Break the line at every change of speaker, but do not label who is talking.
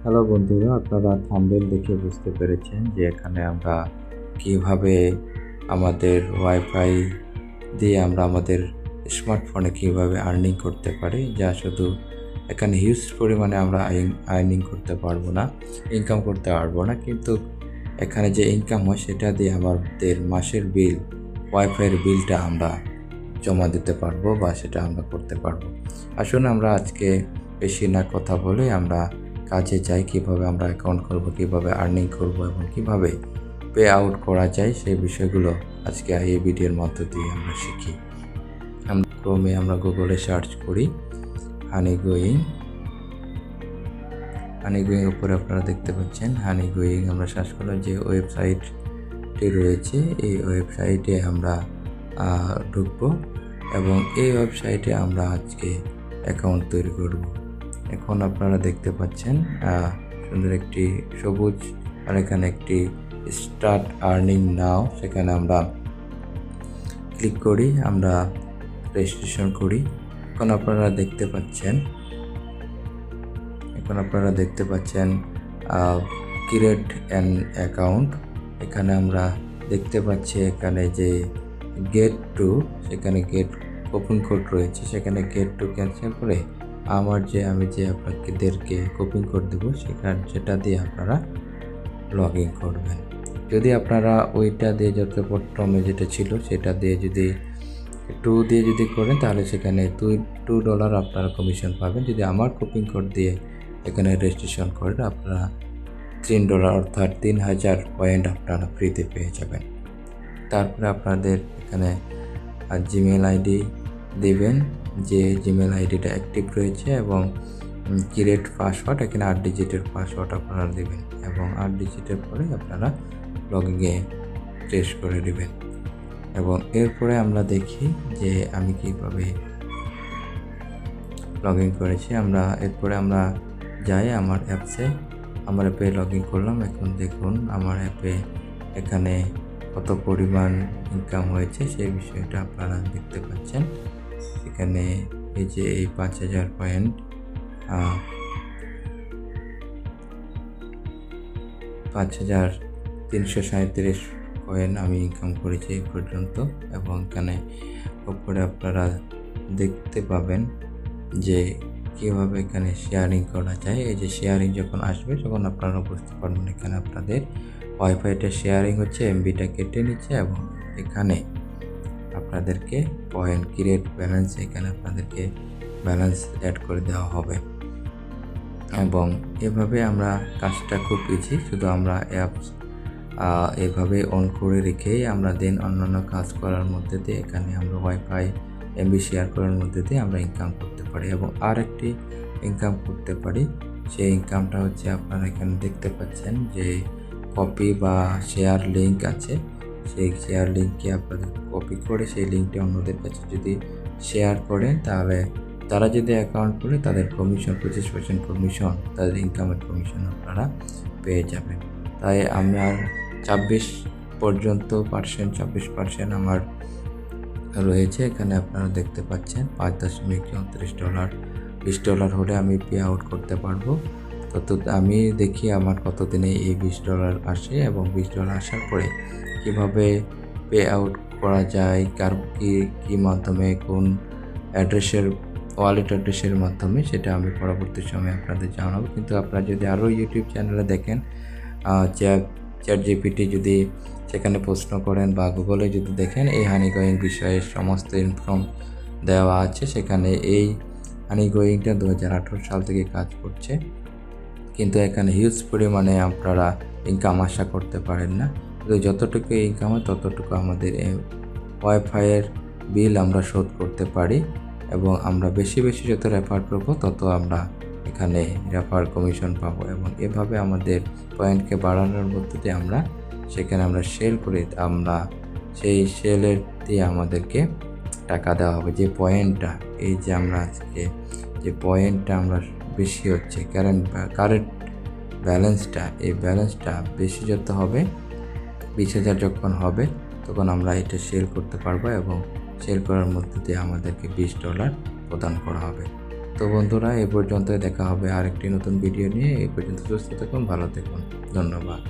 Hello বন্ধুরা, আপনারা thumbnail দেখে বুঝতে পেরেছেন যে এখানে আমরা কিভাবে আমাদের ওয়াইফাই দিয়ে আমরা আমাদের স্মার্টফোনে কিভাবে আর্নিং করতে পারি। যা শুধু এখানে হিউজ পরিমাণে আমরা আর্নিং করতে পারবো না, ইনকাম করতে পারবো না, কিন্তু এখানে যে ইনকাম হয় সেটা দিয়ে আমাদের মাসের বিল, ওয়াইফাইয়ের বিলটা আমরা জমা দিতে পারবো বা সেটা আমরা করতে পারবো। আসুন আমরা আজকে বেশি না কথা বলে আমরা কাজে যাই, কিভাবে আমরা অ্যাকাউন্ট করব, কিভাবে আর্নিং করব এবং কিভাবে পে আউট করা যায় সেই বিষয়গুলো আজকে এই ভিডিওর মধ্য দিয়ে আমরা শিখি। আমরা ক্রমে আমরা গুগলে সার্চ করি হানিগোয়িং উপরে আপনারা দেখতে পাচ্ছেন হানিগোয়িং। আমরা সার্চ করলাম যে ওয়েবসাইটটি রয়েছে, এই ওয়েবসাইটে আমরা ঢুকবো এবং এই ওয়েবসাইটে আমরা আজকে অ্যাকাউন্ট তৈরি করব। এখন আপনারা দেখতে পাচ্ছেন সুন্দর একটি সবুজ, আর এখানে একটি স্টার্ট আর্নিং নাও, সেখানে আমরা ক্লিক করি, আমরা রেজিস্ট্রেশন করি। এখন আপনারা দেখতে পাচ্ছেন ক্রিয়েট অ্যান অ্যাকাউন্ট। এখানে আমরা দেখতে পাচ্ছি এখানে যে গেট টু, সেখানে গেট কুপন কোড রয়েছে, সেখানে গেট টু ক্যান্সেল করে আমি যে আপনাদেরকে কুপন কোড দেবো সেটা দিয়ে আপনারা লগ ইন করবেন। যদি আপনারা ওইটা দিয়ে যত প্রথমে যেটা ছিল সেটা দিয়ে যদি যদি করেন তাহলে সেখানে $2 আপনারা কমিশন পাবেন। যদি আমার কুপন কোড দিয়ে এখানে রেজিস্ট্রেশন করেন আপনারা $3 অর্থাৎ 3000 পয়েন্ট আপনারা ফ্রিতে পেয়ে যাবেন। তারপরে আপনাদের এখানে জিমেল আইডি দেবেন, যে জিমেল আইডিটা অ্যাক্টিভ রয়েছে, এবং ক্রিয়েট পাসওয়ার্ড, এখানে 8 ডিজিটের পাসওয়ার্ড আপনারা দেবেন এবং 8 ডিজিটের পরে আপনারা লগইনে প্রেস করে দেবেন। এবং এরপরে আমরা দেখি যে আমি কীভাবে লগ ইন করেছি। এরপরে আমরা যাই আমার অ্যাপসে, আমার অ্যাপে লগ ইন করলাম। এখন দেখুন আমার অ্যাপে এখানে কত পরিমাণ ইনকাম হয়েছে সেই বিষয়টা আপনারা দেখতে পাচ্ছেন। এখানে এই যে এই 5000 পয়েন্ট, 5337 কয়েন আমি ইনকাম করেছি এই পর্যন্ত। এবং এখানে উপরে আপনারা দেখতে পাবেন যে কীভাবে এখানে শেয়ারিং করা যায়। এই যে শেয়ারিং যখন আসবে তখন আপনারা বুঝতে পারবেন এখানে আপনাদের ওয়াইফাইটা শেয়ারিং হচ্ছে, এমবিটা কেটে নিচ্ছে এবং এখানে আপনাদেরকে পয়েন্ট ক্রিয়েট ব্যালেন্স, এখানে আপনাদেরকে ব্যালেন্স অ্যাড করে দেওয়া হবে। এবং এভাবে আমরা কাজটা খুব ইজি, শুধু আমরা অ্যাপস এভাবে অন করে রেখেই আমরা দেন অন্যান্য কাজ করার মধ্যে দিয়ে এখানে আমরা ওয়াইফাই এমবি শেয়ার করার মধ্যে দিয়ে আমরা ইনকাম করতে পারি। এবং আর একটি ইনকাম করতে পারি, সেই ইনকামটা হচ্ছে আপনারা এখানে দেখতে পাচ্ছেন যে কপি বা শেয়ার লিঙ্ক আছে, সেই শেয়ার লিঙ্ককে আপনাদের কপি করে সেই লিঙ্কটা অন্যদের কাছে যদি শেয়ার করেন তাহলে তারা যদি অ্যাকাউন্ট করে তাদের কমিশন 25% কমিশন, তাদের ইনকামের কমিশন আপনারা পেয়ে যাবেন। তাই আমার 26% আমার রয়েছে। এখানে আপনারা দেখতে পাচ্ছেন $5.34, $20 হলে আমি পে আউট করতে পারবো। আমি দেখি আমার কতদিনে এই $20 আসে এবং $20 আসার পরে কিভাবে পে আউট করা যায়, কি মাধ্যমে, কোন অ্যাড্রেসের, ওয়ালেট অ্যাড্রেসের মাধ্যমে, সেটা আমি পরবর্তী সময়ে আপনাদের জানাবো। কিন্তু আপনারা যদি আরও ইউটিউব চ্যানেলে দেখেন, চ্যাট জিপিটি যদি সেখানে প্রশ্ন করেন বা গুগলে যদি দেখেন, এই হানিগোয়িং বিষয়ে সমস্ত ইনফর্ম দেওয়া আছে। সেখানে এই হানিগোয়িংটা 2018 সাল থেকে কাজ করছে, কিন্তু এখানে হিউজ পরিমাণে আপনারা ইনকাম আশা করতে পারেন না। কিন্তু যতটুকু ইনকাম হয় ততটুকু আমাদের ওয়াইফাইয়ের বিল আমরা শোধ করতে পারি। এবং আমরা বেশি যত রেফার করব তত আমরা এখানে রেফার কমিশন পাবো। এবং এভাবে আমাদের পয়েন্টকে বাড়ানোর মধ্যে দিয়ে আমরা সেল করে আমরা সেই সেলের দিয়ে আমাদেরকে টাকা দেওয়া হবে। যে পয়েন্টটা, এই যে আমরা আজকে যে পয়েন্টটা আমরা বেশি হচ্ছে কারেন্ট ব্যালেন্সটা, এই ব্যালেন্সটা বেশি যত হবে, 20,000 যখন হবে তখন আমরা এটা সেল করতে পারবো এবং সেল করার মধ্যে দিয়ে আমাদেরকে $20 প্রদান করা হবে। তো বন্ধুরা, এ পর্যন্ত দেখা হবে আরেকটি নতুন ভিডিও নিয়ে। এই পর্যন্ত সুস্থ থাকুন, ভালো থাকুন, ধন্যবাদ।